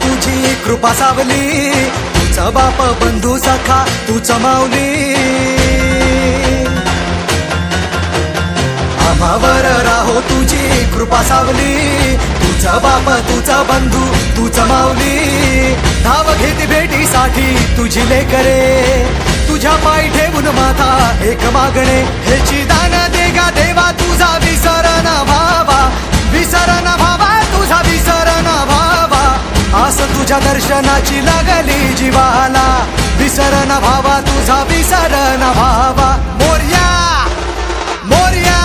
तुझी कृपा सावली, तुझा बाप बंधू सखा तूच माऊली. आम्हावर राहो तुझी कृपा सावली, तुझा बाप तुझा बंधू तूच माऊली. धाव घेती भेटीसाठी तुझी लेकरे, तुझ्या पायी ठेवून माथा एक मागणे. हेची दान दे गा देवा तुझा विसर न भावा, विसर न भावा तुझा विसर न भावा. आस तुझ्या दर्शनाची लागली जीवाला, विसर न भावा तुझा विसर न भावा. मोरया मोरया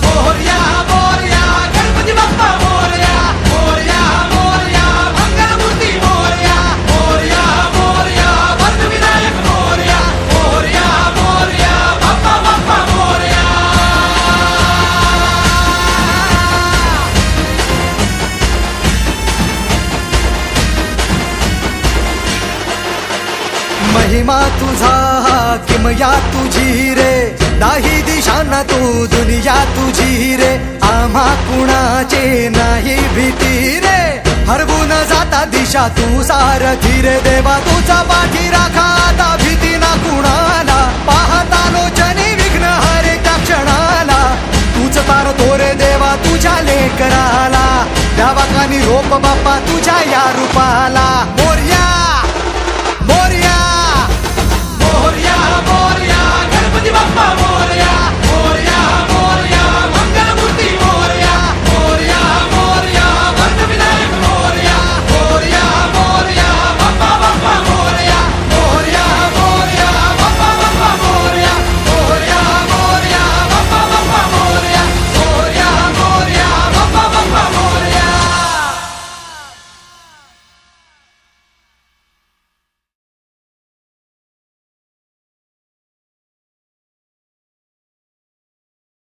मोरया मोरया गणपती बाप्पा मोरया, मोरया मोरया मंगलमूर्ती मोरया, मोरया मोरया वर्धविनायक मोरया, मोरया मोरया बाप्पा बाप्पा मोरया. महिमा तुझा किमया तुझी रे, दाही दिशांना तू दुनिया तुझी रे. आम्हा कुणाचे नाही भीती रे, हरवून जाता दिशा तू सारथी रे. देवा तुझा पाठी राखा आता भीती ना कुणाला, पाहता लोचनी विघ्न हरे त्या क्षणाला. तूच तारतो रे देवा तुझ्या लेकराला, द्यावा का निरोप बाप्पा तुझ्या या रूपाला. मोरया